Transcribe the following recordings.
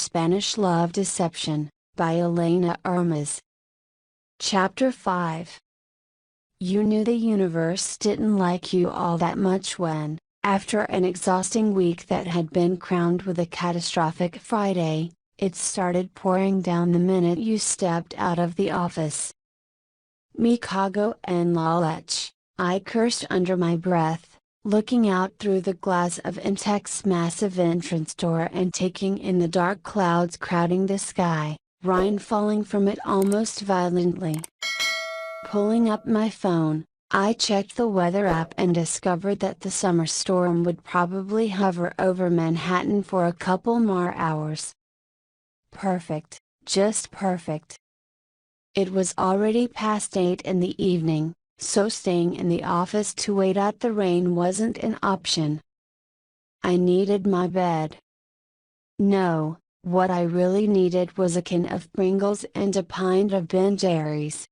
Spanish Love Deception, by Elena Armas. Chapter 5. You knew the universe didn't like you all that much when, after an exhausting week that had been crowned with a catastrophic Friday, it started pouring down the minute you stepped out of the office. Me cago en la leche, I cursed under my breath, looking out through the glass of Intech's massive entrance door and taking in the dark clouds crowding the sky, rain falling from it almost violently. Pulling up my phone, I checked the weather app and discovered that the summer storm would probably hover over Manhattan for a couple more hours. Perfect, just perfect. It was already past 8 in the evening, so staying in the office to wait out the rain wasn't an option. I needed my bed. No, what I really needed was a can of Pringles and a pint of Ben Jerry's.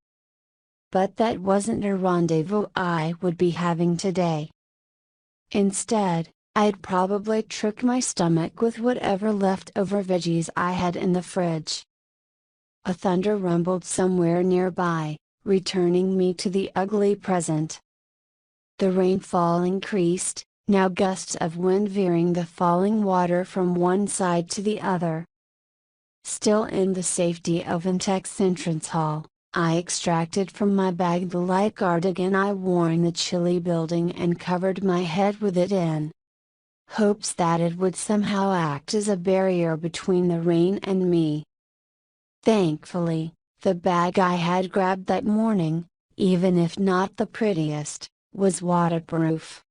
But that wasn't a rendezvous I would be having today. Instead, I'd probably trick my stomach with whatever leftover veggies I had in the fridge. A thunder rumbled somewhere nearby, returning me to the ugly present. The rainfall increased, now gusts of wind veering the falling water from one side to the other. Still in the safety of Intech's entrance hall, I extracted from my bag the light cardigan I wore in the chilly building and covered my head with it in hopes that it would somehow act as a barrier between the rain and me. Thankfully, the bag I had grabbed that morning, even if not the prettiest, was waterproof.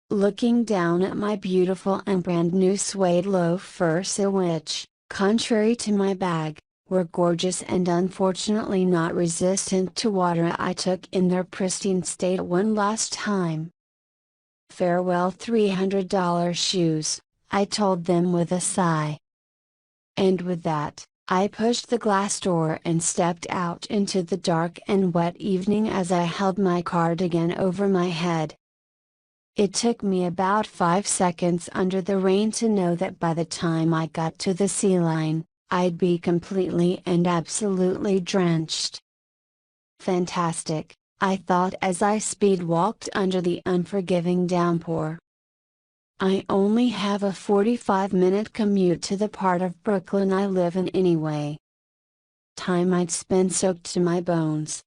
Looking down at my beautiful and brand new suede loafers, which, contrary to my bag, were gorgeous and unfortunately not resistant to water, I took in their pristine state one last time. Farewell $300 shoes, I told them with a sigh. And with that, I pushed the glass door and stepped out into the dark and wet evening as I held my cardigan over my head. It took me about 5 seconds under the rain to know that by the time I got to the sea line, I'd be completely and absolutely drenched. Fantastic, I thought as I speed walked under the unforgiving downpour. I only have a 45-minute commute to the part of Brooklyn I live in anyway. Time I'd spend soaked to my bones.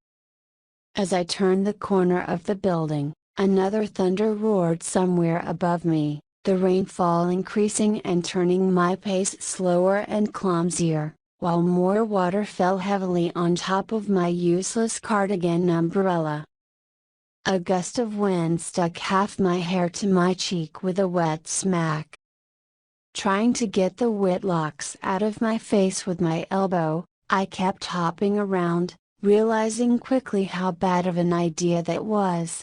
As I turned the corner of the building, another thunder roared somewhere above me, the rainfall increasing and turning my pace slower and clumsier, while more water fell heavily on top of my useless cardigan umbrella. A gust of wind stuck half my hair to my cheek with a wet smack. Trying to get the wet locks out of my face with my elbow, I kept hopping around, realizing quickly how bad of an idea that was.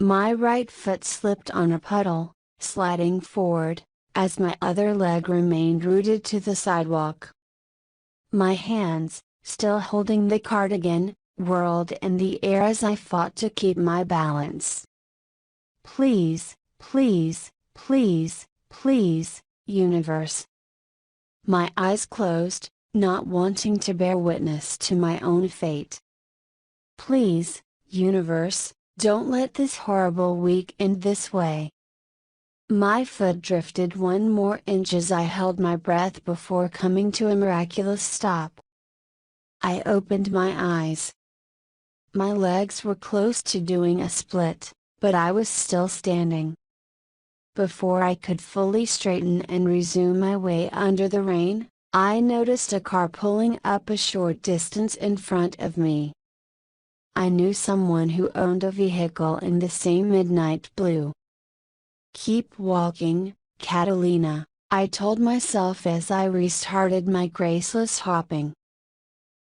My right foot slipped on a puddle, sliding forward, as my other leg remained rooted to the sidewalk. My hands, still holding the cardigan, whirled in the air as I fought to keep my balance. Please, please, please, please, universe. My eyes closed, not wanting to bear witness to my own fate. Please, universe, don't let this horrible week end this way. My foot drifted one more inch as I held my breath before coming to a miraculous stop. I opened my eyes. My legs were close to doing a split, but I was still standing. Before I could fully straighten and resume my way under the rain, I noticed a car pulling up a short distance in front of me. I knew someone who owned a vehicle in the same midnight blue. Keep walking, Catalina, I told myself as I restarted my graceless hopping.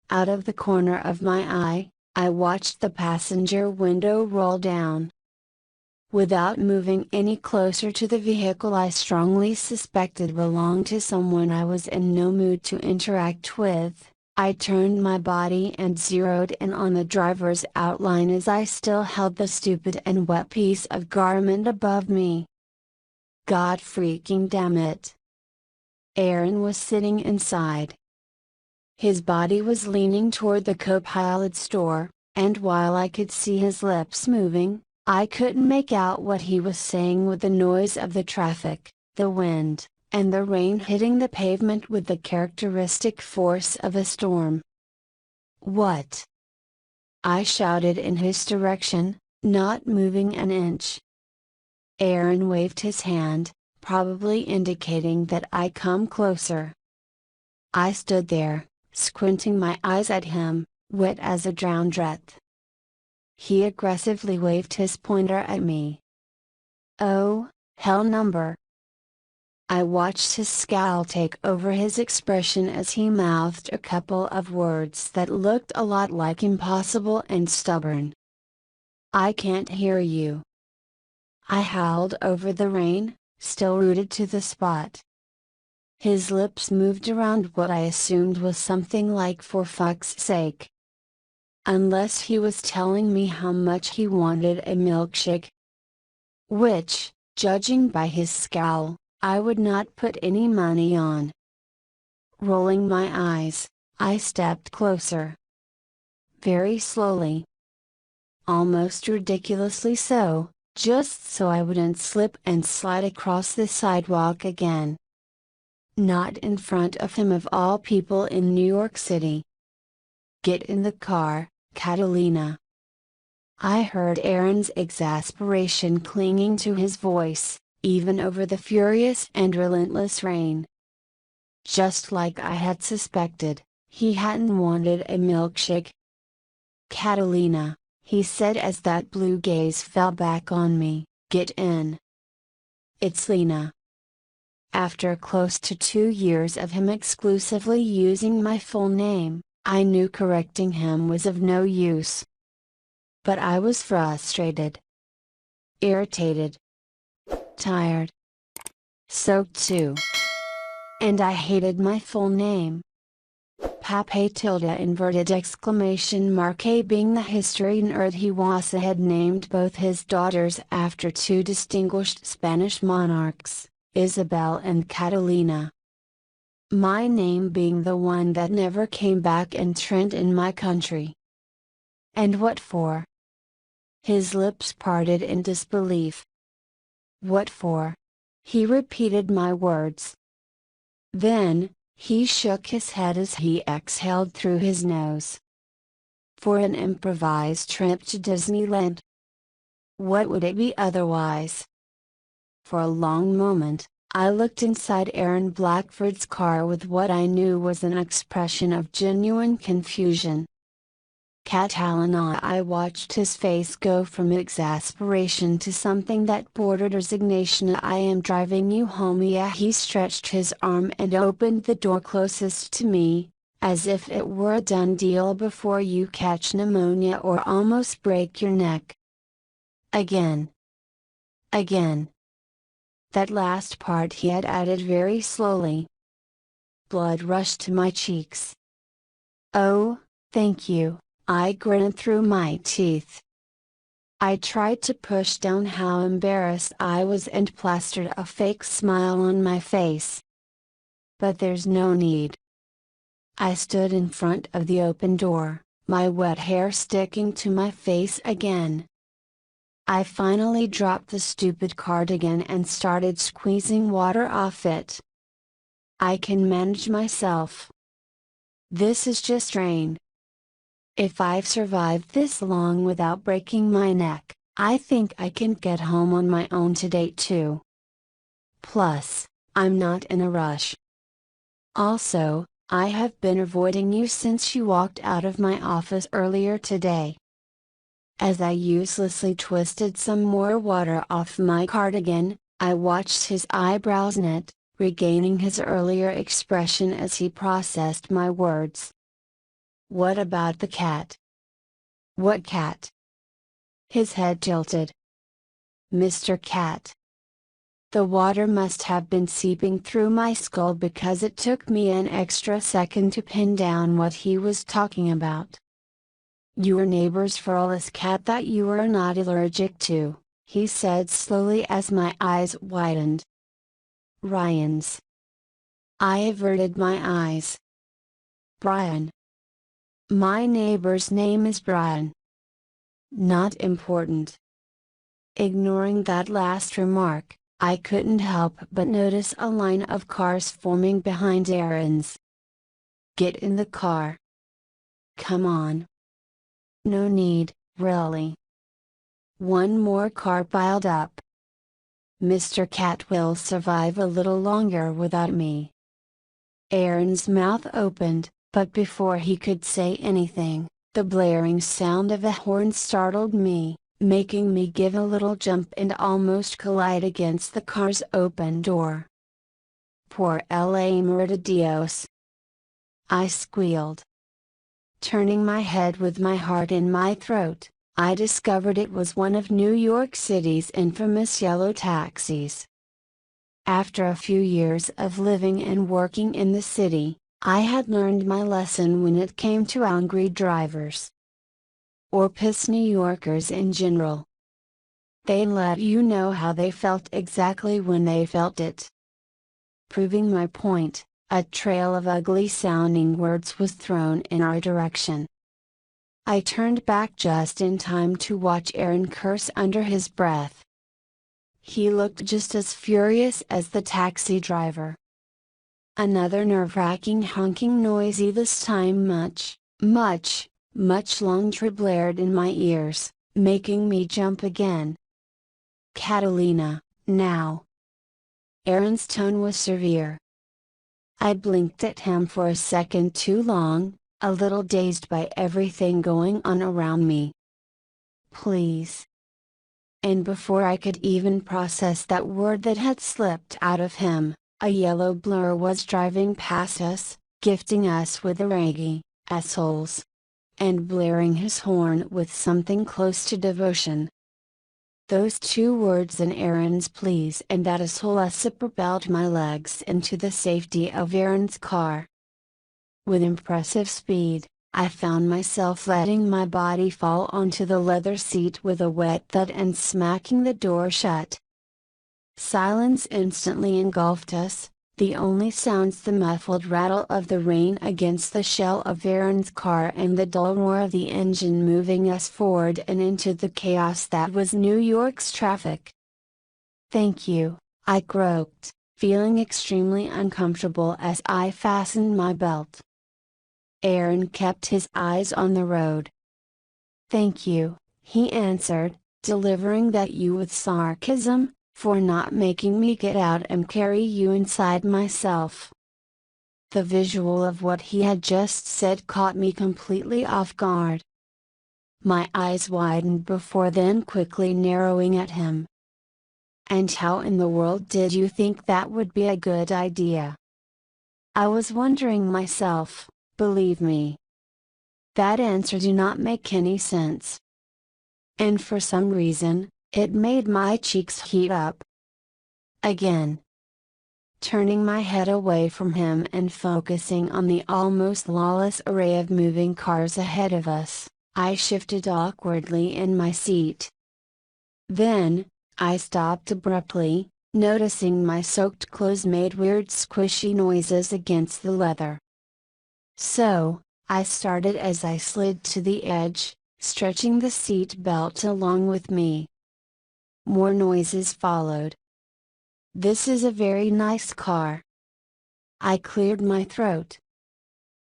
Out of the corner of my eye, I watched the passenger window roll down. Without moving any closer to the vehicle I strongly suspected belonged to someone I was in no mood to interact with, I turned my body and zeroed in on the driver's outline as I still held the stupid and wet piece of garment above me. God freaking damn it. Aaron was sitting inside. His body was leaning toward the co-pilot's door, and while I could see his lips moving, I couldn't make out what he was saying with the noise of the traffic, the wind, and the rain hitting the pavement with the characteristic force of a storm. "What?" I shouted in his direction, not moving an inch. Aaron waved his hand, probably indicating that I come closer. I stood there, squinting my eyes at him, wet as a drowned rat. He aggressively waved his pointer at me. "Oh, hell number." I watched his scowl take over his expression as he mouthed a couple of words that looked a lot like impossible and stubborn. "I can't hear you." I howled over the rain, still rooted to the spot. His lips moved around what I assumed was something like "for fuck's sake." Unless he was telling me how much he wanted a milkshake. Which, judging by his scowl, I would not put any money on. Rolling my eyes, I stepped closer. Very slowly. Almost ridiculously so, just so I wouldn't slip and slide across the sidewalk again. Not in front of him of all people in New York City. "Get in the car, Catalina." I heard Aaron's exasperation clinging to his voice, even over the furious and relentless rain. Just like I had suspected, he hadn't wanted a milkshake. "Catalina," he said as that blue gaze fell back on me, "get in." "It's Lena." After close to 2 years of him exclusively using my full name, I knew correcting him was of no use. But I was frustrated. Irritated. Tired. Soaked too. And I hated my full name. Pape tilde inverted exclamation mark A being the history nerd he was had named both his daughters after two distinguished Spanish monarchs, Isabel and Catalina. My name being the one that never came back and trend in my country. "And what for?" His lips parted in disbelief. "What for?" He repeated my words. Then, he shook his head as he exhaled through his nose. "For an improvised trip to Disneyland." What would it be otherwise? For a long moment, I looked inside Aaron Blackford's car with what I knew was an expression of genuine confusion. Catalina, I watched his face go from exasperation to something that bordered resignation. "I am driving you home." Yeah, he stretched his arm and opened the door closest to me, as if it were a done deal before you catch pneumonia or almost break your neck. Again. Again. That last part he had added very slowly. Blood rushed to my cheeks. "Oh, thank you," I grinned through my teeth. I tried to push down how embarrassed I was and plastered a fake smile on my face. But there's no need. I stood in front of the open door, my wet hair sticking to my face again. I finally dropped the stupid cardigan and started squeezing water off it. "I can manage myself. This is just rain. If I've survived this long without breaking my neck, I think I can get home on my own today too. Plus, I'm not in a rush. Also, I have been avoiding you since you walked out of my office earlier today." As I uselessly twisted some more water off my cardigan, I watched his eyebrows knit, regaining his earlier expression as he processed my words. "What about the cat?" "What cat?" His head tilted. "Mr. Cat." The water must have been seeping through my skull because it took me an extra second to pin down what he was talking about. "Your neighbor's furless cat that you are not allergic to," he said slowly as my eyes widened. "Ryan's." I averted my eyes. Brian. My neighbor's name is Brian. Not important. Ignoring that last remark, I couldn't help but notice a line of cars forming behind Aaron's. Get in the car. Come on. No need, really. One more car piled up. Mr. Cat will survive a little longer without me. Aaron's mouth opened, but before he could say anything, the blaring sound of a horn startled me, making me give a little jump and almost collide against the car's open door. Por el amor de Dios! I squealed. Turning my head with my heart in my throat, I discovered it was one of New York City's infamous yellow taxis. After a few years of living and working in the city, I had learned my lesson when it came to angry drivers. Or pissed New Yorkers in general. They let you know how they felt exactly when they felt it. Proving my point, a trail of ugly sounding words was thrown in our direction. I turned back just in time to watch Aaron curse under his breath. He looked just as furious as the taxi driver. Another nerve-wracking honking noisy this time much longer blared in my ears, making me jump again. Catalina, now! Aaron's tone was severe. I blinked at him for a second too long, a little dazed by everything going on around me. Please. And before I could even process that word that had slipped out of him, a yellow blur was driving past us, gifting us with a raggy, assholes, and blaring his horn with something close to devotion. Those two words and Aaron's please and that asshole propelled my legs into the safety of Aaron's car. With impressive speed, I found myself letting my body fall onto the leather seat with a wet thud and smacking the door shut. Silence instantly engulfed us, the only sounds the muffled rattle of the rain against the shell of Aaron's car and the dull roar of the engine moving us forward and into the chaos that was New York's traffic. Thank you, I croaked, feeling extremely uncomfortable as I fastened my belt. Aaron kept his eyes on the road. Thank you, he answered, delivering that you with sarcasm, for not making me get out and carry you inside myself. The visual of what he had just said caught me completely off guard. My eyes widened before then quickly narrowing at him. And how in the world did you think that would be a good idea? I was wondering myself, believe me. That answer did not make any sense. And for some reason, it made my cheeks heat up. Again. Turning my head away from him and focusing on the almost lawless array of moving cars ahead of us, I shifted awkwardly in my seat. Then, I stopped abruptly, noticing my soaked clothes made weird squishy noises against the leather. So, I started as I slid to the edge, stretching the seat belt along with me. More noises followed. This is a very nice car. I cleared my throat.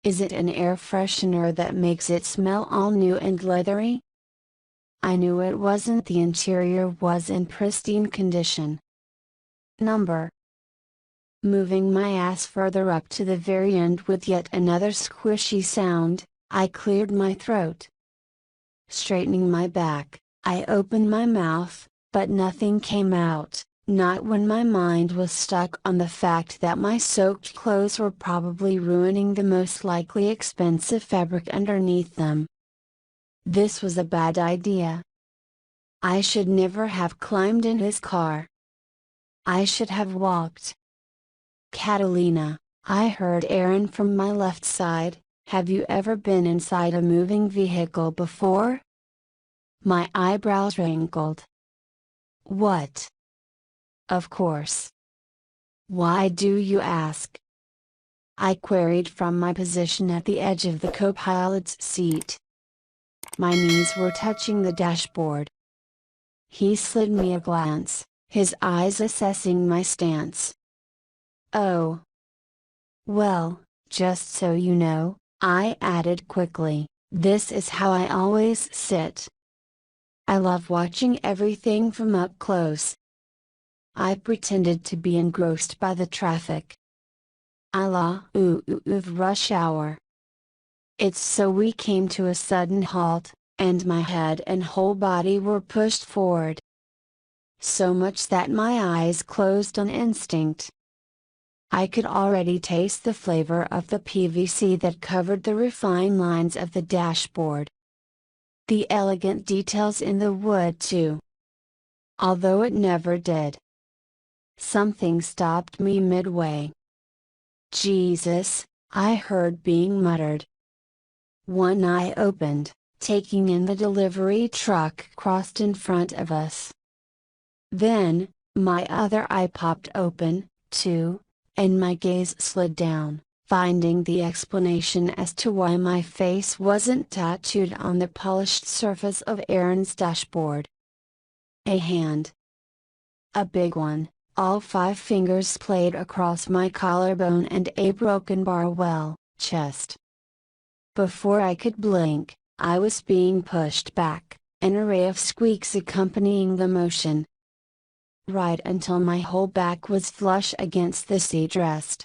Is it an air freshener that makes it smell all new and leathery? I knew it wasn't. The interior was in pristine condition. Number. Moving my ass further up to the very end with yet another squishy sound, I cleared my throat. Straightening my back, I opened my mouth, but nothing came out, not when my mind was stuck on the fact that my soaked clothes were probably ruining the most likely expensive fabric underneath them. This was a bad idea. I should never have climbed in his car. I should have walked. Catalina, I heard Aaron from my left side, have you ever been inside a moving vehicle before? My eyebrows wrinkled. What? Of course. Why do you ask? I queried from my position at the edge of the co-pilot's seat. My knees were touching the dashboard. He slid me a glance, his eyes assessing my stance. "Oh. Well, just so you know," I added quickly, "this is how I always sit. I love watching everything from up close." I pretended to be engrossed by the traffic. I love rush hour. It's so we came to a sudden halt, and my head and whole body were pushed forward. So much that my eyes closed on instinct. I could already taste the flavor of the PVC that covered the refined lines of the dashboard. The elegant details in the wood too. Although it never did. Something stopped me midway. "Jesus," I heard being muttered. One eye opened, taking in the delivery truck crossed in front of us. Then, my other eye popped open, too, and my gaze slid down, finding the explanation as to why my face wasn't tattooed on the polished surface of Aaron's dashboard. A hand. A big one, all 5 fingers splayed across my collarbone and a broken bar chest. Before I could blink, I was being pushed back, an array of squeaks accompanying the motion. Right until my whole back was flush against the seat rest.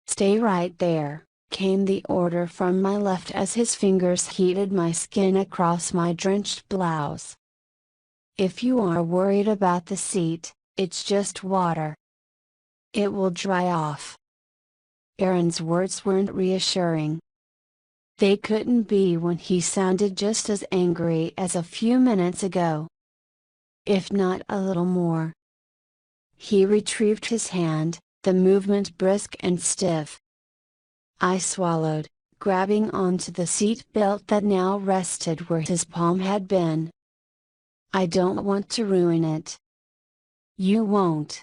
"Stay right there," came the order from my left as his fingers heated my skin across my drenched blouse. "If you are worried about the seat, it's just water. It will dry off." Aaron's words weren't reassuring. They couldn't be when he sounded just as angry as a few minutes ago. If not a little more. He retrieved his hand, the movement brisk and stiff. I swallowed, grabbing onto the seat belt that now rested where his palm had been. "I don't want to ruin it." "You won't."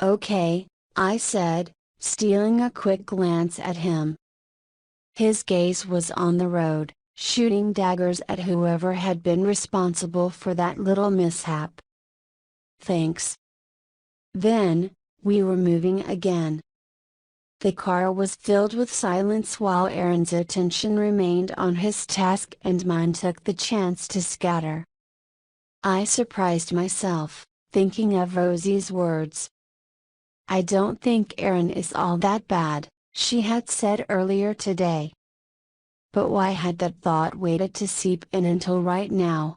"Okay," I said, stealing a quick glance at him. His gaze was on the road, shooting daggers at whoever had been responsible for that little mishap. "Thanks." Then, we were moving again. The car was filled with silence while Aaron's attention remained on his task and mine took the chance to scatter. I surprised myself, thinking of Rosie's words. "I don't think Aaron is all that bad," she had said earlier today. But why had that thought waited to seep in until right now?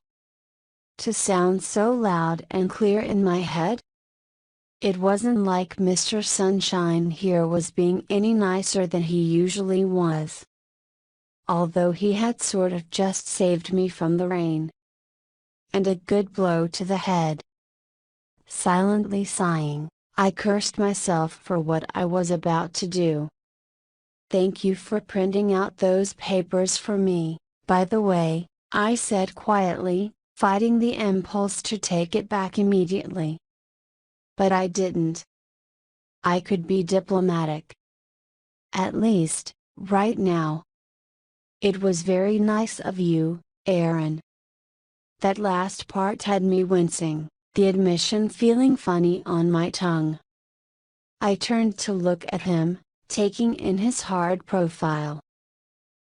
To sound so loud and clear in my head? It wasn't like Mr. Sunshine here was being any nicer than he usually was. Although he had sort of just saved me from the rain. And a good blow to the head. Silently sighing, I cursed myself for what I was about to do. "Thank you for printing out those papers for me, by the way," I said quietly, fighting the impulse to take it back immediately. But I didn't. I could be diplomatic. At least, right now. "It was very nice of you, Aaron." That last part had me wincing, the admission feeling funny on my tongue. I turned to look at him, taking in his hard profile.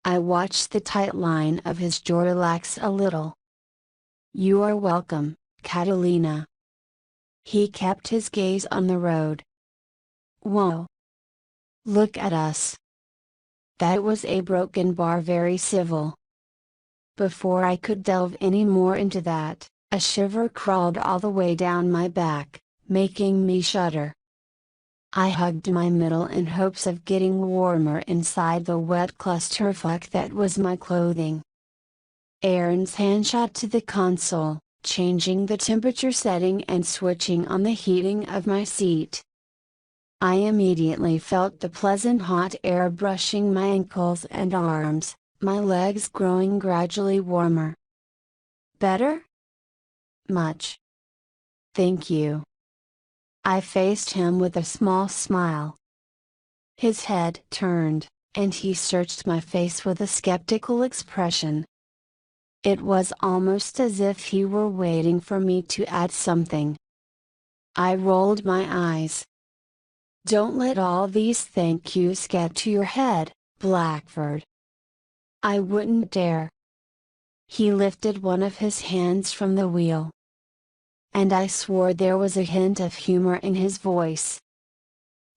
I watched the tight line of his jaw relax a little. "You are welcome, Catalina." He kept his gaze on the road. "Whoa. Look at us." That was a broken bar, very civil. Before I could delve any more into that, a shiver crawled all the way down my back, making me shudder. I hugged my middle in hopes of getting warmer inside the wet clusterfuck that was my clothing. Aaron's hand shot to the console, changing the temperature setting and switching on the heating of my seat. I immediately felt the pleasant hot air brushing my ankles and arms, my legs growing gradually warmer. "Better?" "Much. Thank you." I faced him with a small smile. His head turned, and he searched my face with a skeptical expression. It was almost as if he were waiting for me to add something. I rolled my eyes. Don't let all these thank yous get to your head, Blackford. I wouldn't dare. He lifted one of his hands from the wheel. And I swore there was a hint of humor in his voice.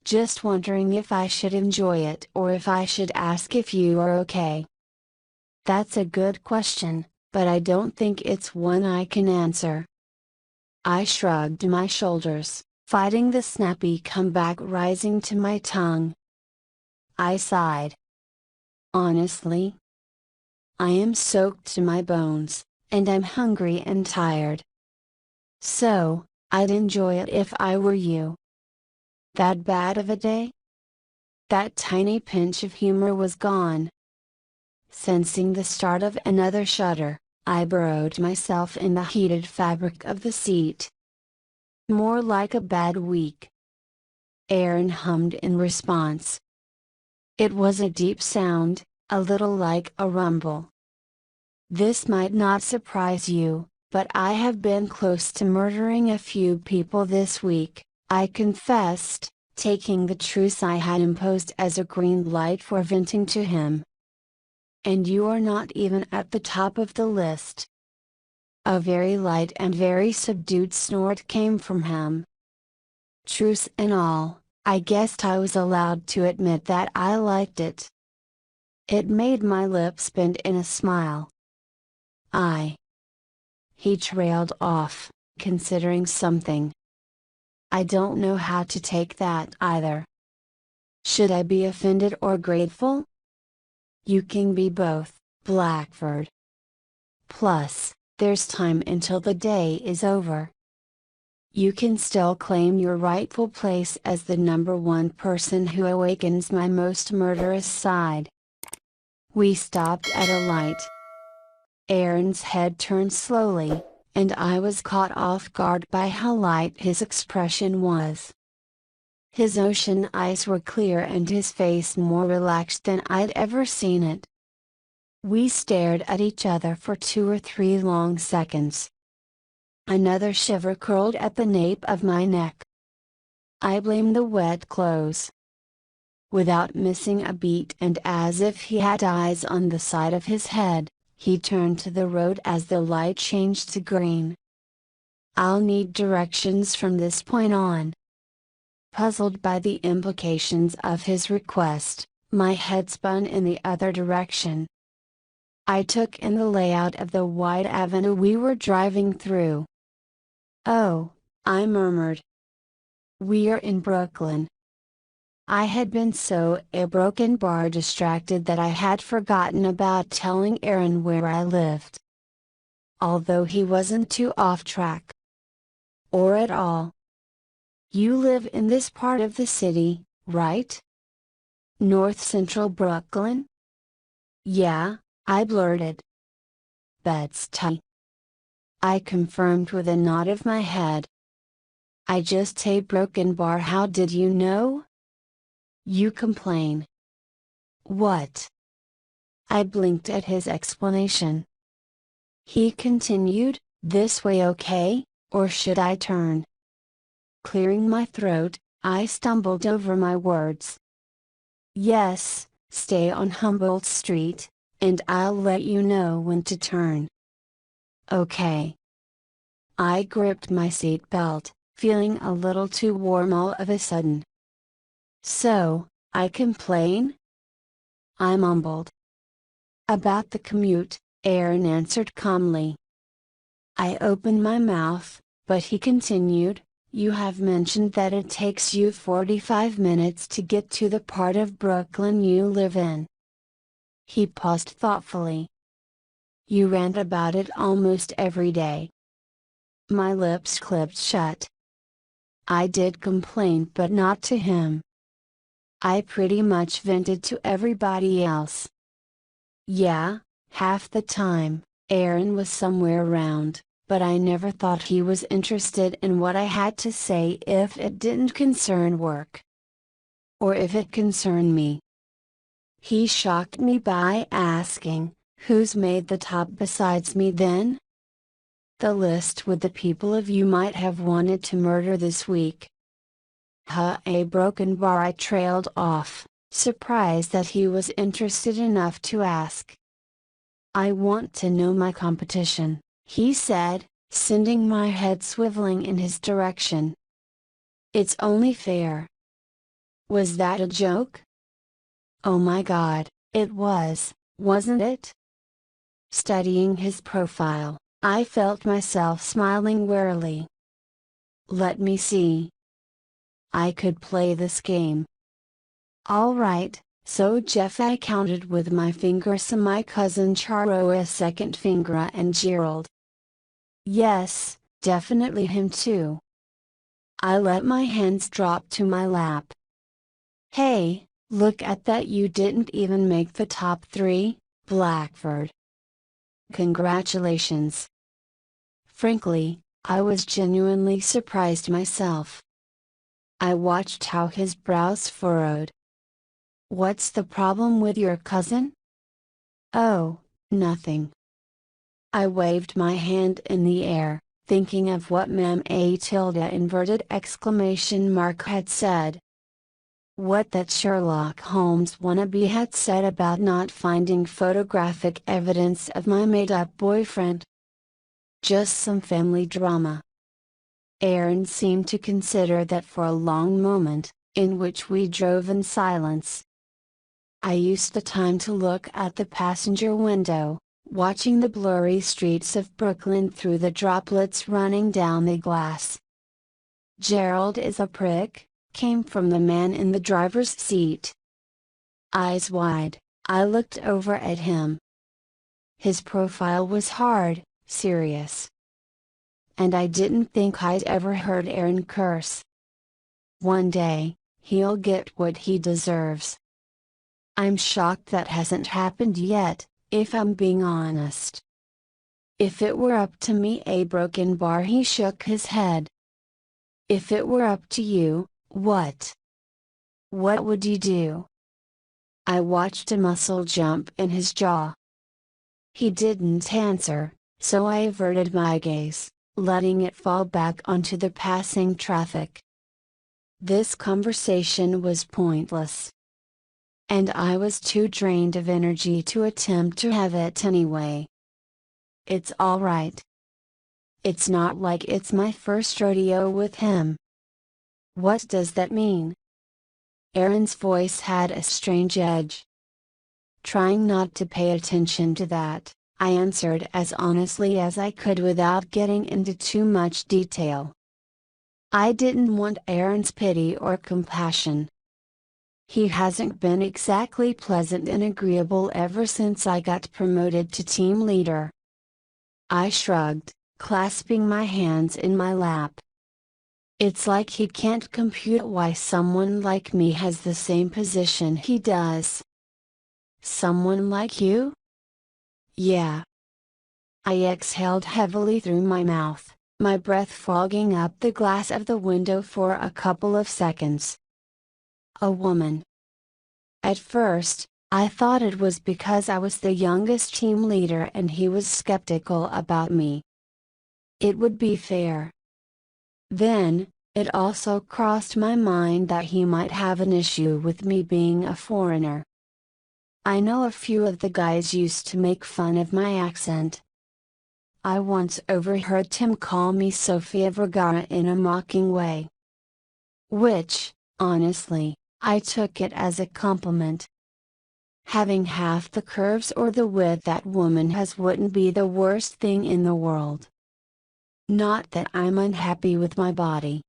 Just wondering if I should enjoy it or if I should ask if you are okay. That's a good question, but I don't think it's one I can answer. I shrugged my shoulders, fighting the snappy comeback rising to my tongue. I sighed. Honestly, I am soaked to my bones, and I'm hungry and tired. So, I'd enjoy it if I were you. That bad of a day? That tiny pinch of humor was gone. Sensing the start of another shudder, I burrowed myself in the heated fabric of the seat. More like a bad week. Aaron hummed in response. It was a deep sound, a little like a rumble. This might not surprise you, but I have been close to murdering a few people this week, I confessed, taking the truce I had imposed as a green light for venting to him. And you are not even at the top of the list. A very light and very subdued snort came from him. Truce and all, I guessed I was allowed to admit that I liked it. It made my lips bend in a smile. He trailed off, considering something. I don't know how to take that either. Should I be offended or grateful? You can be both, Blackford. Plus, there's time until the day is over. You can still claim your rightful place as the number one person who awakens my most murderous side. We stopped at a light. Aaron's head turned slowly, and I was caught off guard by how light his expression was. His ocean eyes were clear and his face more relaxed than I'd ever seen it. We stared at each other for 2 or 3 long seconds. Another shiver curled at the nape of my neck. I blamed the wet clothes. Without missing a beat and as if he had eyes on the side of his head, he turned to the road as the light changed to green. I'll need directions from this point on. Puzzled by the implications of his request, my head spun in the other direction. I took in the layout of the wide avenue we were driving through. Oh, I murmured. We're in Brooklyn. I had been so broken bar distracted that I had forgotten about telling Aaron where I lived. Although he wasn't too off track. Or at all. You live in this part of the city, right? North Central Brooklyn? Yeah, I blurted. Bed-Stuy. I confirmed with a nod of my head. I just say broken bar. How did you know? You complain. What? I blinked at his explanation. He continued, this way okay, or should I turn? Clearing my throat, I stumbled over my words. Yes, stay on Humboldt Street, and I'll let you know when to turn. Okay. I gripped my seat belt, feeling a little too warm all of a sudden. So, I complain? I mumbled. About the commute, Aaron answered calmly. I opened my mouth, but he continued, you have mentioned that it takes you 45 minutes to get to the part of Brooklyn you live in. He paused thoughtfully. You rant about it almost every day. My lips clipped shut. I did complain, but not to him. I pretty much vented to everybody else. Yeah, half the time, Aaron was somewhere around, but I never thought he was interested in what I had to say if it didn't concern work. or if it concerned me. He shocked me by asking, "Who's made the top besides me then?" The list with the people of you might have wanted to murder this week. A broken bar, I trailed off, surprised that he was interested enough to ask. "I want to know my competition," he said, sending my head swiveling in his direction. "It's only fair." Was that a joke? Oh my God, it was, wasn't it? Studying his profile, I felt myself smiling warily. Let me see. I could play this game. All right, so Jeff, I counted with my fingers, my cousin Charo a second finger, and Gerald. Yes, definitely him too. I let my hands drop to my lap. Hey, look at that, you didn't even make the top 3, Blackford. Congratulations. Frankly, I was genuinely surprised myself. I watched how his brows furrowed. What's the problem with your cousin? Oh, nothing. I waved my hand in the air, thinking of what Ma'am A tilde inverted exclamation mark had said. What that Sherlock Holmes wannabe had said about not finding photographic evidence of my made-up boyfriend. Just some family drama. Aaron seemed to consider that for a long moment, in which we drove in silence. I used the time to look at the passenger window, watching the blurry streets of Brooklyn through the droplets running down the glass. "Gerald is a prick," came from the man in the driver's seat. Eyes wide, I looked over at him. His profile was hard, serious. And I didn't think I'd ever heard Aaron curse. One day, he'll get what he deserves. I'm shocked that hasn't happened yet, if I'm being honest. If it were up to me, a broken bar, he shook his head. If it were up to you, what? What would you do? I watched a muscle jump in his jaw. He didn't answer, so I averted my gaze, letting it fall back onto the passing traffic. This conversation was pointless. And I was too drained of energy to attempt to have it anyway. It's all right. It's not like it's my first rodeo with him. What does that mean? Aaron's voice had a strange edge. Trying not to pay attention to that, I answered as honestly as I could without getting into too much detail. I didn't want Aaron's pity or compassion. He hasn't been exactly pleasant and agreeable ever since I got promoted to team leader. I shrugged, clasping my hands in my lap. It's like he can't compute why someone like me has the same position he does. Someone like you? Yeah. I exhaled heavily through my mouth, my breath fogging up the glass of the window for a couple of seconds. A woman. At first, I thought it was because I was the youngest team leader and he was skeptical about me. It would be fair. Then, it also crossed my mind that he might have an issue with me being a foreigner. I know a few of the guys used to make fun of my accent. I once overheard Tim call me Sofia Vergara in a mocking way. Which, honestly, I took it as a compliment. Having half the curves or the width that woman has wouldn't be the worst thing in the world. Not that I'm unhappy with my body.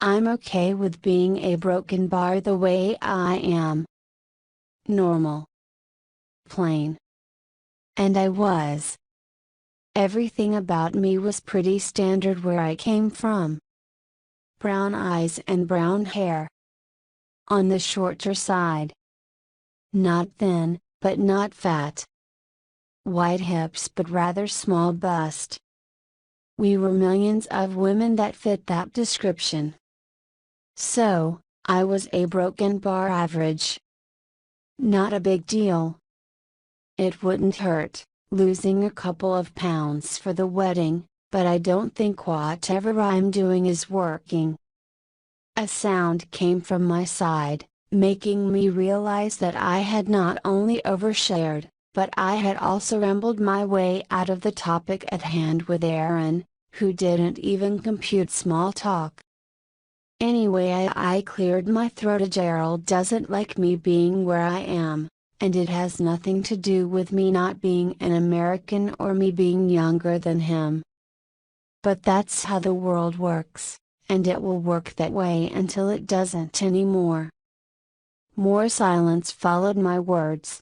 I'm okay with being a broken bar the way I am. Normal. Plain. And I was. Everything about me was pretty standard where I came from. Brown eyes and brown hair. On the shorter side. Not thin, but not fat. Wide hips but rather small bust. We were millions of women that fit that description. So, I was a broken bar average. Not a big deal. It wouldn't hurt, losing a couple of pounds for the wedding, but I don't think whatever I'm doing is working. A sound came from my side, making me realize that I had not only overshared, but I had also rambled my way out of the topic at hand with Aaron, who didn't even compute small talk. Anyway, I cleared my throat. Gerald doesn't like me being where I am, and it has nothing to do with me not being an American or me being younger than him. But that's how the world works, and it will work that way until it doesn't anymore. More silence followed my words.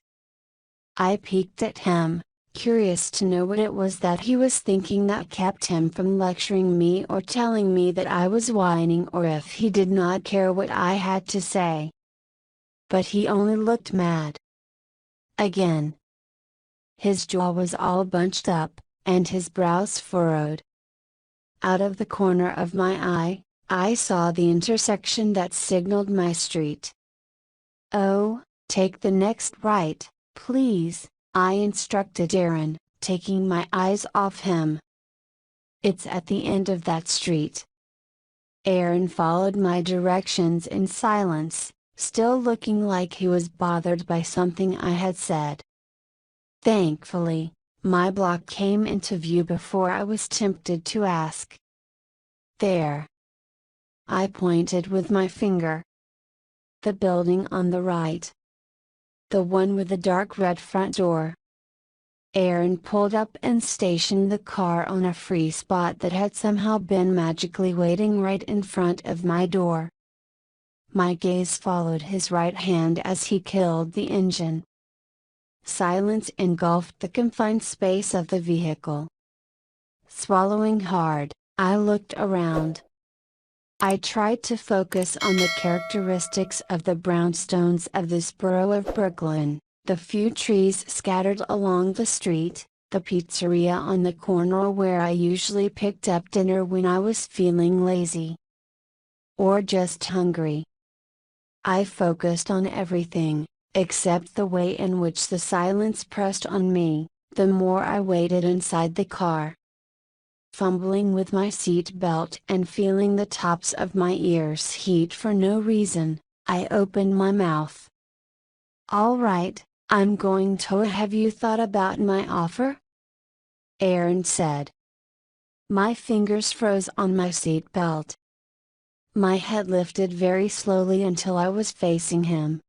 I peeked at him, curious to know what it was that he was thinking that kept him from lecturing me or telling me that I was whining, or if he did not care what I had to say. But he only looked mad. Again. His jaw was all bunched up, and his brows furrowed. Out of the corner of my eye, I saw the intersection that signaled my street. "Oh, take the next right, please," I instructed Aaron, taking my eyes off him. "It's at the end of that street." Aaron followed my directions in silence, still looking like he was bothered by something I had said. Thankfully, my block came into view before I was tempted to ask. "There." I pointed with my finger. "The building on the right. The one with the dark red front door." Aaron pulled up and stationed the car on a free spot that had somehow been magically waiting right in front of my door. My gaze followed his right hand as he killed the engine. Silence engulfed the confined space of the vehicle. Swallowing hard, I looked around. I tried to focus on the characteristics of the brownstones of this borough of Brooklyn, the few trees scattered along the street, the pizzeria on the corner where I usually picked up dinner when I was feeling lazy. Or just hungry. I focused on everything, except the way in which the silence pressed on me, the more I waited inside the car. Fumbling with my seat belt and feeling the tops of my ears heat for no reason, I opened my mouth. "All right, I'm going to. Have you thought about my offer?" Aaron said. My fingers froze on my seat belt. My head lifted very slowly until I was facing him.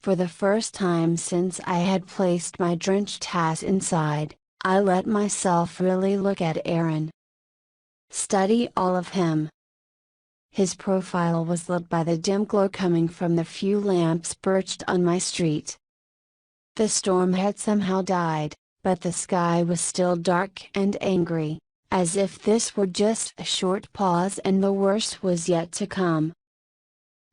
For the first time since I had placed my drenched hat inside, I let myself really look at Aaron. Study all of him. His profile was lit by the dim glow coming from the few lamps perched on my street. The storm had somehow died, but the sky was still dark and angry, as if this were just a short pause and the worst was yet to come.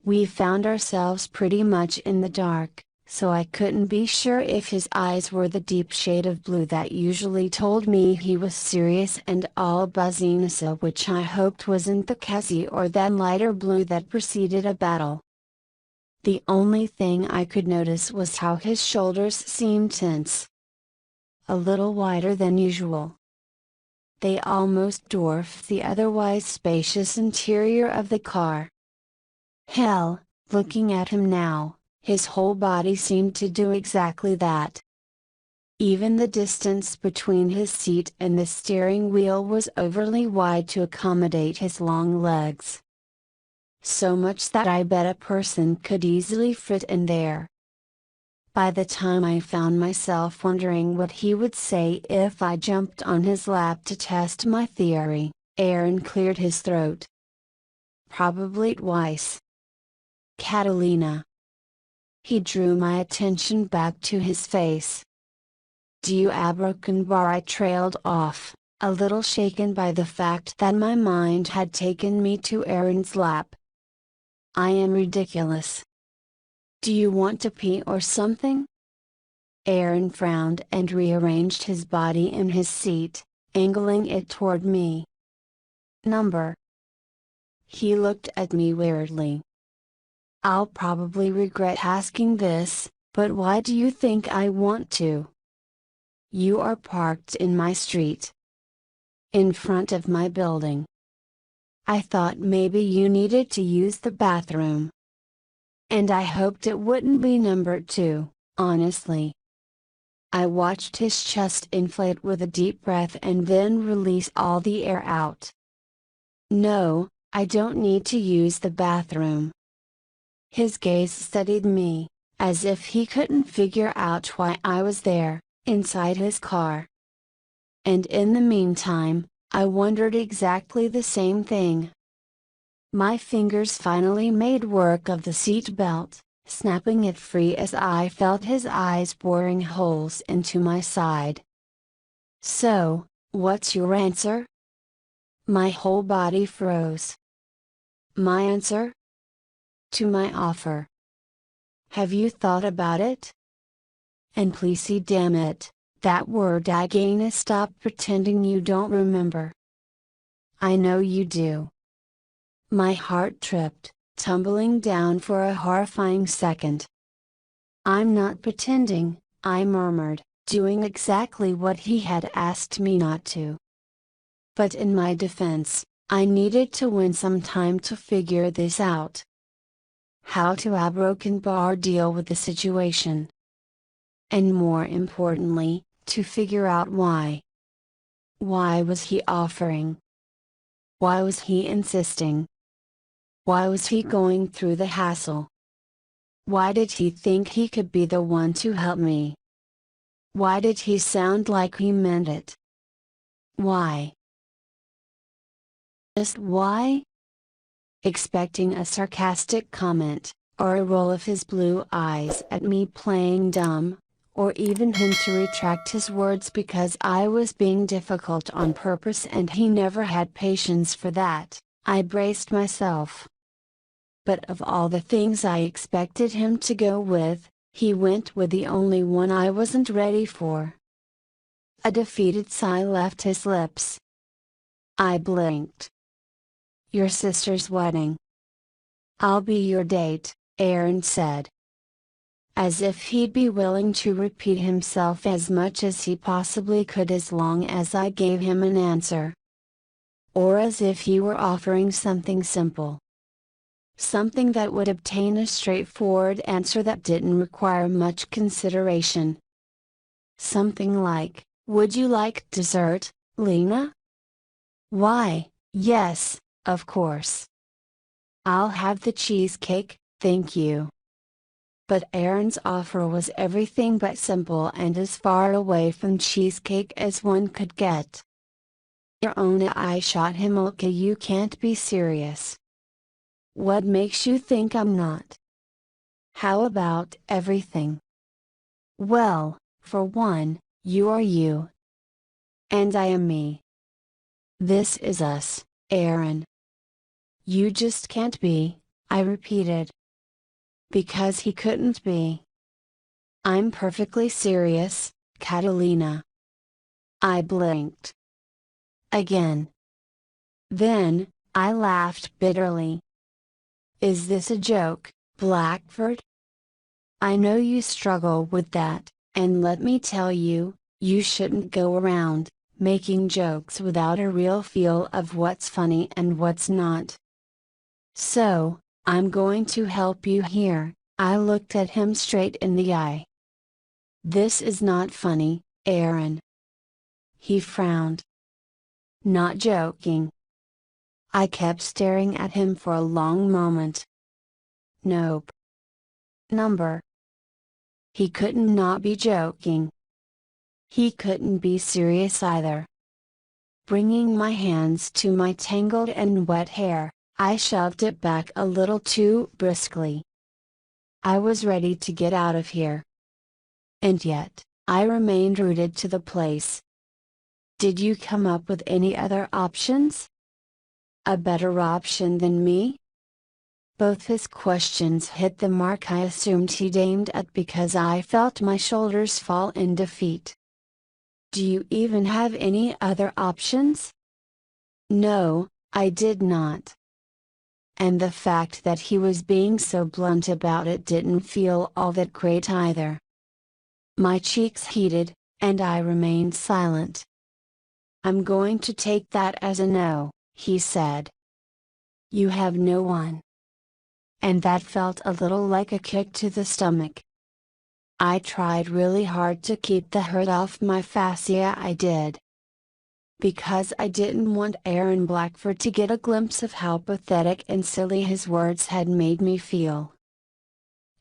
We found ourselves pretty much in the dark, so I couldn't be sure if his eyes were the deep shade of blue that usually told me he was serious and all buzziness, which I hoped wasn't the casi, or that lighter blue that preceded a battle. The only thing I could notice was how his shoulders seemed tense. A little wider than usual. They almost dwarfed the otherwise spacious interior of the car. Hell, looking at him now, his whole body seemed to do exactly that. Even the distance between his seat and the steering wheel was overly wide to accommodate his long legs. So much that I bet a person could easily fit in there. By the time I found myself wondering what he would say if I jumped on his lap to test my theory, Aaron cleared his throat. "Probably twice. Catalina." He drew my attention back to his face. "Do you broken bar?" I trailed off, a little shaken by the fact that my mind had taken me to Aaron's lap. "I am ridiculous. Do you want to pee or something?" Aaron frowned and rearranged his body in his seat, angling it toward me. "Number?" He looked at me weirdly. I'll probably regret asking this, but why do you think I want to? You are parked in my street. In front of my building. I thought maybe you needed to use the bathroom. And I hoped it wouldn't be number 2, honestly. I watched his chest inflate with a deep breath and then release all the air out. No, I don't need to use the bathroom. His gaze studied me, as if he couldn't figure out why I was there, inside his car. And in the meantime, I wondered exactly the same thing. My fingers finally made work of the seat belt, snapping it free as I felt his eyes boring holes into my side. So, what's your answer? My whole body froze. My answer? To my offer. Have you thought about it? And please damn it, that word again, stop pretending you don't remember. I know you do. My heart tripped, tumbling down for a horrifying second. I'm not pretending, I murmured, doing exactly what he had asked me not to. But in my defense, I needed to win some time to figure this out. How to a broken bar deal with the situation. And more importantly, to figure out why. Why was he offering? Why was he insisting? Why was he going through the hassle? Why did he think he could be the one to help me? Why did he sound like he meant it? Why? Just why? Expecting a sarcastic comment, or a roll of his blue eyes at me playing dumb, or even him to retract his words because I was being difficult on purpose, and he never had patience for that, I braced myself. But of all the things I expected him to go with, he went with the only one I wasn't ready for. A defeated sigh left his lips. I blinked. Your sister's wedding. I'll be your date, Aaron said. As if he'd be willing to repeat himself as much as he possibly could as long as I gave him an answer. Or as if he were offering something simple. Something that would obtain a straightforward answer that didn't require much consideration. Something like, would you like dessert, Lena? Why, yes, of course. I'll have the cheesecake, thank you. But Aaron's offer was everything but simple and as far away from cheesecake as one could get. Your own I shot him a look. You can't be serious. What makes you think I'm not? How about everything? Well, for one, you are you. And I am me. This is us, Aaron. You just can't be, I repeated. Because he couldn't be. I'm perfectly serious, Catalina. I blinked. Again. Then, I laughed bitterly. Is this a joke, Blackford? I know you struggle with that, and let me tell you, you shouldn't go around, making jokes without a real feel of what's funny and what's not. So, I'm going to help you here, I looked at him straight in the eye. This is not funny, Aaron. He frowned. Not joking. I kept staring at him for a long moment. Nope. Number. He couldn't not be joking. He couldn't be serious either. Bringing my hands to my tangled and wet hair, I shoved it back a little too briskly. I was ready to get out of here. And yet, I remained rooted to the place. Did you come up with any other options? A better option than me? Both his questions hit the mark I assumed he'd aimed at because I felt my shoulders fall in defeat. Do you even have any other options? No, I did not. And the fact that he was being so blunt about it didn't feel all that great either. My cheeks heated, and I remained silent. "I'm going to take that as a no," he said. "You have no one." And that felt a little like a kick to the stomach. I tried really hard to keep the hurt off my face. Yeah, I did. Because I didn't want Aaron Blackford to get a glimpse of how pathetic and silly his words had made me feel.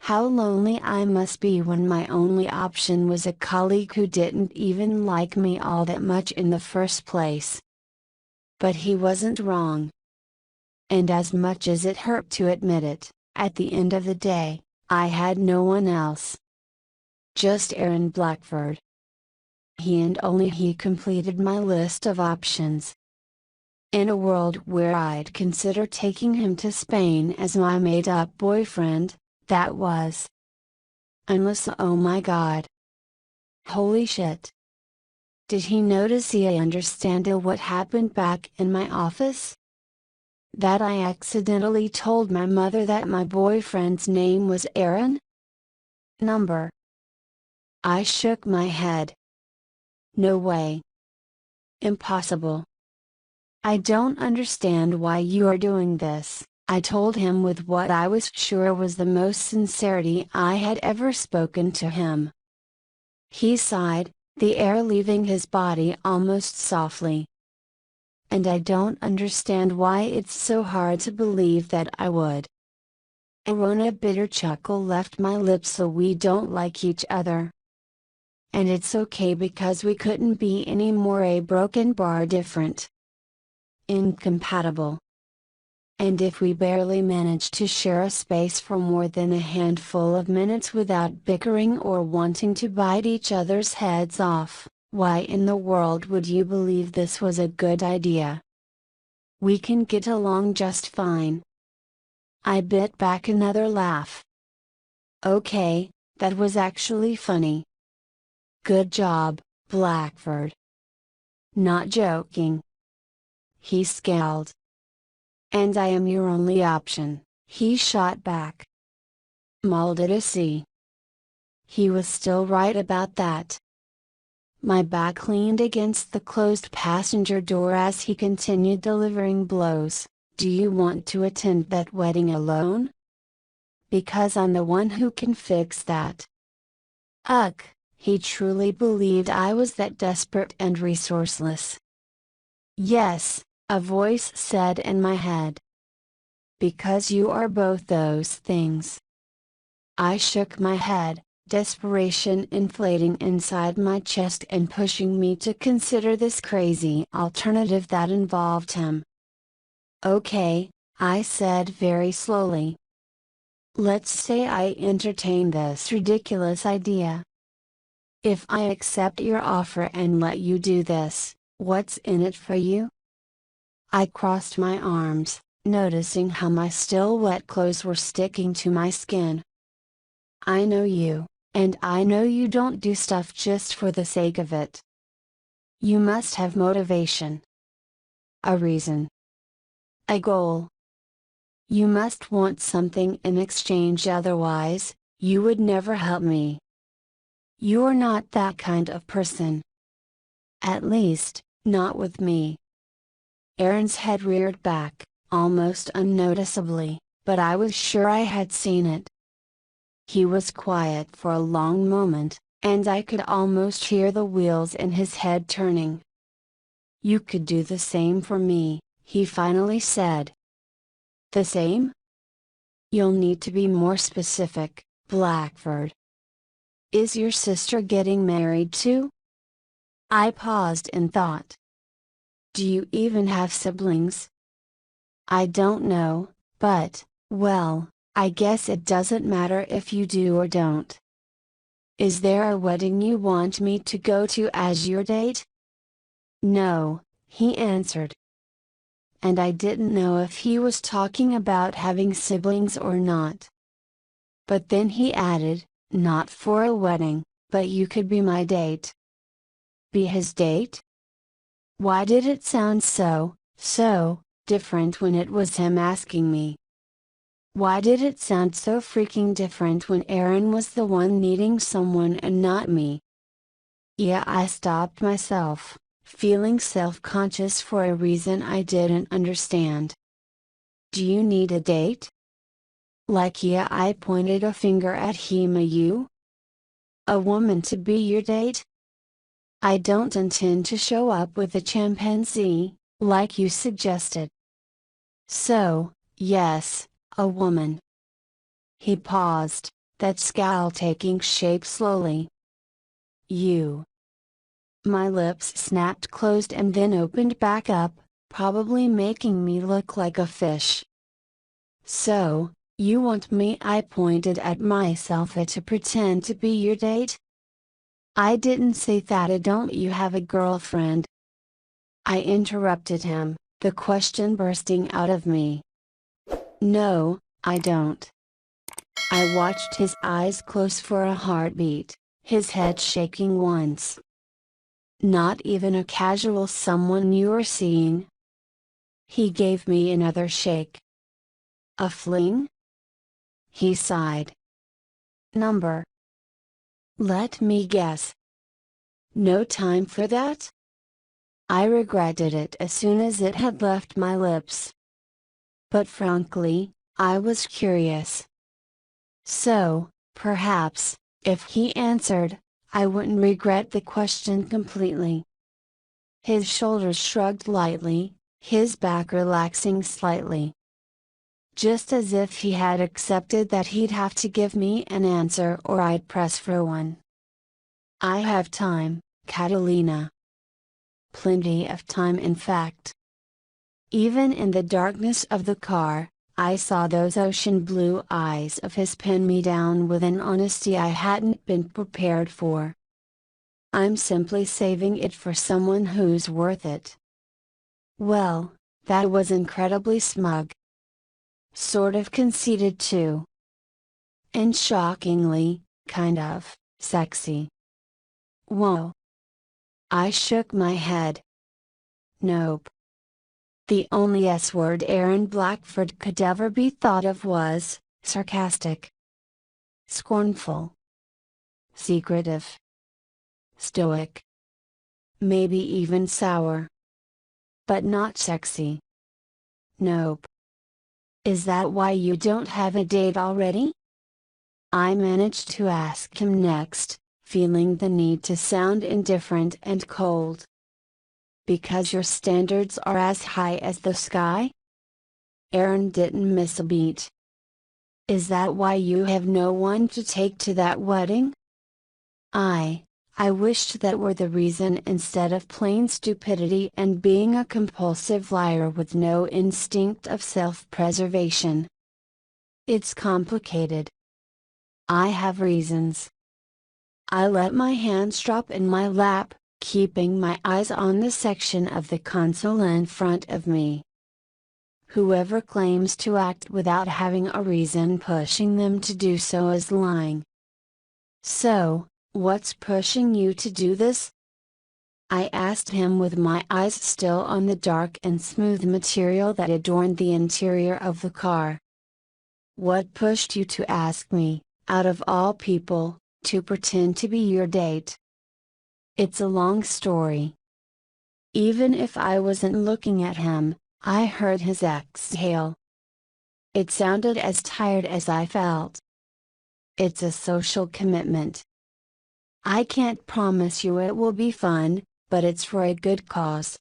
How lonely I must be when my only option was a colleague who didn't even like me all that much in the first place. But he wasn't wrong. And as much as it hurt to admit it, at the end of the day, I had no one else. Just Aaron Blackford. He and only he completed my list of options. In a world where I'd consider taking him to Spain as my made-up boyfriend, that was. Unless, oh my God. Holy shit. Did he notice? I understand what happened back in my office? That I accidentally told my mother that my boyfriend's name was Aaron? Number. I shook my head. No way. Impossible. "I don't understand why you are doing this," I told him with what I was sure was the most sincerity I had ever spoken to him. He sighed, the air leaving his body almost softly. "And I don't understand why it's so hard to believe that I would." A bitter chuckle left my lips. "So we don't like each other. And it's okay because we couldn't be any more a broken bar different. Incompatible. And if we barely manage to share a space for more than a handful of minutes without bickering or wanting to bite each other's heads off, why in the world would you believe this was a good idea? We can get along just fine." I bit back another laugh. "Okay, that was actually funny. Good job, Blackford." "Not joking." He scowled. "And I am your only option," he shot back. Molded a C. He was still right about that. My back leaned against the closed passenger door as he continued delivering blows. "Do you want to attend that wedding alone? Because I'm the one who can fix that." Ugh, he truly believed I was that desperate and resourceless. "Yes," a voice said in my head. "Because you are both those things." I shook my head, desperation inflating inside my chest and pushing me to consider this crazy alternative that involved him. "Okay," I said very slowly. "Let's say I entertain this ridiculous idea. If I accept your offer and let you do this, what's in it for you?" I crossed my arms, noticing how my still wet clothes were sticking to my skin. "I know you, and I know you don't do stuff just for the sake of it. You must have motivation. A reason. A goal. You must want something in exchange, otherwise, you would never help me. You're not that kind of person. At least, not with me." Aaron's head reared back, almost unnoticeably, but I was sure I had seen it. He was quiet for a long moment, and I could almost hear the wheels in his head turning. "You could do the same for me," he finally said. "The same?" "You'll need to be more specific, Blackford. Is your sister getting married too?" I paused in thought. "Do you even have siblings?" "I don't know, but, well, I guess it doesn't matter if you do or don't." "Is there a wedding you want me to go to as your date?" "No," he answered. And I didn't know if he was talking about having siblings or not. But then he added, "Not for a wedding, but you could be my date." Be his date? Why did it sound so different when it was him asking me? Why did it sound so freaking different when Aaron was the one needing someone and not me? Yeah, I stopped myself, feeling self-conscious for a reason I didn't understand. Do you need a date? Like yeah, I pointed a finger at him. You? A woman to be your date? I don't intend to show up with a chimpanzee, like you suggested. So, yes, a woman. He paused, that scowl taking shape slowly. You. My lips snapped closed and then opened back up, probably making me look like a fish. So, you want me? I pointed at myself to pretend to be your date? I didn't say that. Don't you have a girlfriend? I interrupted him, the question bursting out of me. No, I don't. I watched his eyes close for a heartbeat, his head shaking once. Not even a casual someone you're seeing? He gave me another shake. A fling? He sighed. Number? Let me guess. No time for that? I regretted it as soon as it had left my lips. But frankly, I was curious. So, perhaps, if he answered, I wouldn't regret the question completely. His shoulders shrugged lightly, his back relaxing slightly. Just as if he had accepted that he'd have to give me an answer or I'd press for one. I have time, Catalina. Plenty of time, in fact. Even in the darkness of the car, I saw those ocean blue eyes of his pin me down with an honesty I hadn't been prepared for. I'm simply saving it for someone who's worth it. Well, that was incredibly smug. Sort of conceited too. And shockingly, kind of, sexy. Whoa. I shook my head. Nope. The only S-word Aaron Blackford could ever be thought of was, sarcastic. Scornful. Secretive. Stoic. Maybe even sour. But not sexy. Nope. Is that why you don't have a date already? I managed to ask him next, feeling the need to sound indifferent and cold. Because your standards are as high as the sky? Aaron didn't miss a beat. Is that why you have no one to take to that wedding? I wished that were the reason instead of plain stupidity and being a compulsive liar with no instinct of self-preservation. It's complicated. I have reasons. I let my hands drop in my lap, keeping my eyes on the section of the console in front of me. Whoever claims to act without having a reason pushing them to do so is lying. So, what's pushing you to do this? I asked him with my eyes still on the dark and smooth material that adorned the interior of the car. What pushed you to ask me, out of all people, to pretend to be your date? It's a long story. Even if I wasn't looking at him, I heard his exhale. It sounded as tired as I felt. It's a social commitment. I can't promise you it will be fun, but it's for a good cause.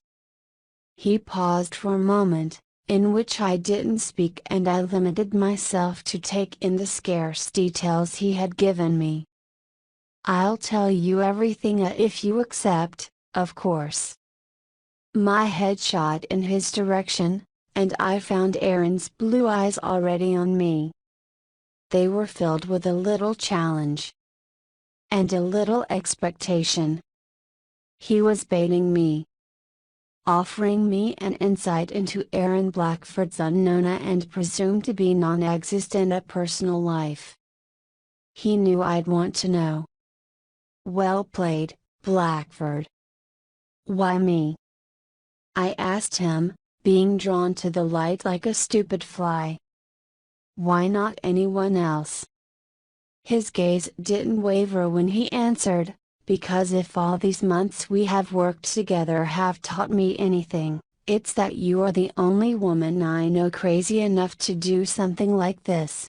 He paused for a moment, in which I didn't speak and I limited myself to take in the scarce details he had given me. I'll tell you everything if you accept, of course. My head shot in his direction, and I found Aaron's blue eyes already on me. They were filled with a little challenge. And a little expectation. He was baiting me. Offering me an insight into Aaron Blackford's unknown and presumed to be non-existent personal life. He knew I'd want to know. Well played, Blackford. Why me? I asked him, being drawn to the light like a stupid fly. Why not anyone else? His gaze didn't waver when he answered, because if all these months we have worked together have taught me anything, it's that you are the only woman I know crazy enough to do something like this.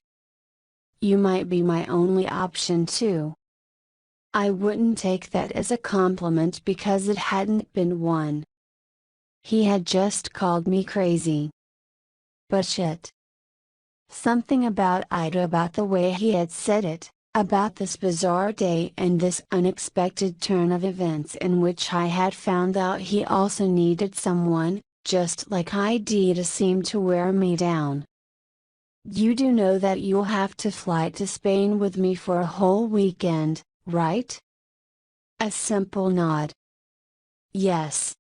You might be my only option too. I wouldn't take that as a compliment because it hadn't been one. He had just called me crazy. But shit. Something about the way he had said it, about this bizarre day and this unexpected turn of events in which I had found out he also needed someone, just like I did, seemed to wear me down. You do know that you'll have to fly to Spain with me for a whole weekend, right? A simple nod. Yes.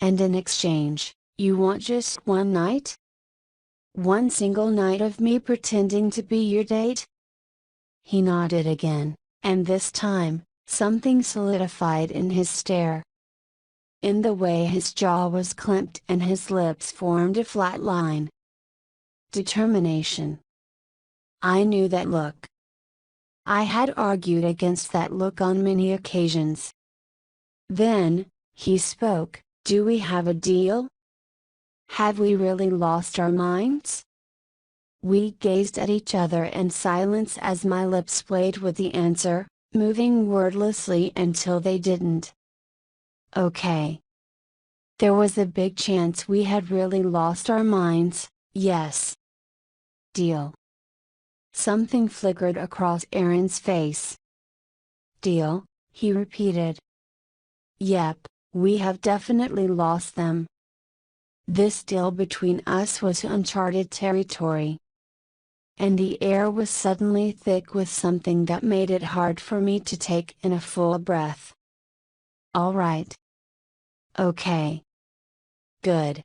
And in exchange, you want just one night? One single night of me pretending to be your date? He nodded again, and this time, something solidified in his stare. In the way his jaw was clamped and his lips formed a flat line. Determination. I knew that look. I had argued against that look on many occasions. Then, he spoke, "Do we have a deal? Have we really lost our minds?" We gazed at each other in silence as my lips played with the answer, moving wordlessly until they didn't. Okay. There was a big chance we had really lost our minds, yes. Deal. Something flickered across Aaron's face. Deal, he repeated. Yep, we have definitely lost them. This deal between us was uncharted territory. And the air was suddenly thick with something that made it hard for me to take in a full breath. All right. Okay. Good.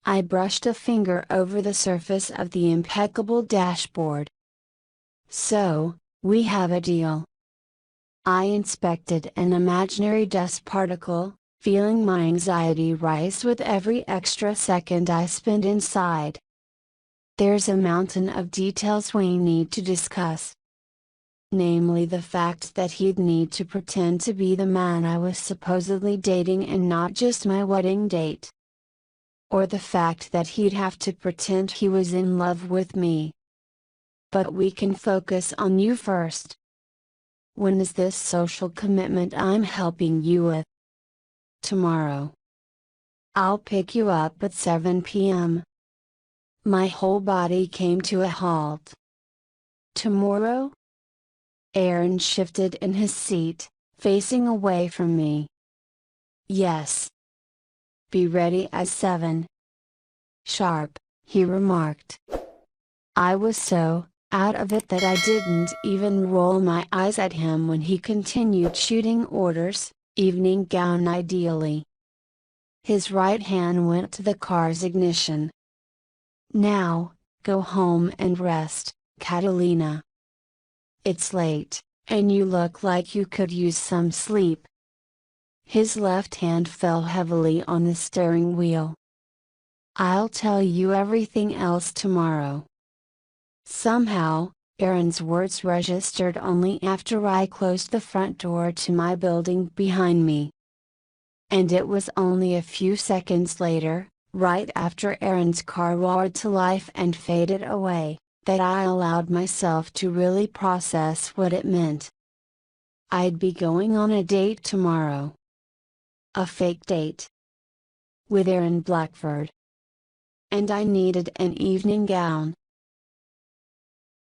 I brushed a finger over the surface of the impeccable dashboard. So, we have a deal. I inspected an imaginary dust particle, feeling my anxiety rise with every extra second I spent inside. There's a mountain of details we need to discuss. Namely the fact that he'd need to pretend to be the man I was supposedly dating and not just my wedding date. Or the fact that he'd have to pretend he was in love with me. But we can focus on you first. When is this social commitment I'm helping you with? Tomorrow. I'll pick you up at 7 p.m. My whole body came to a halt. Tomorrow? Aaron shifted in his seat, facing away from me. Yes. Be ready at 7. Sharp, he remarked. I was so out of it that I didn't even roll my eyes at him when he continued shooting orders, evening gown ideally. His right hand went to the car's ignition. Now, go home and rest, Catalina. It's late, and you look like you could use some sleep. His left hand fell heavily on the steering wheel. I'll tell you everything else tomorrow. Somehow, Aaron's words registered only after I closed the front door to my building behind me. And it was only a few seconds later, right after Aaron's car roared to life and faded away, that I allowed myself to really process what it meant. I'd be going on a date tomorrow. A fake date. With Aaron Blackford. And I needed an evening gown,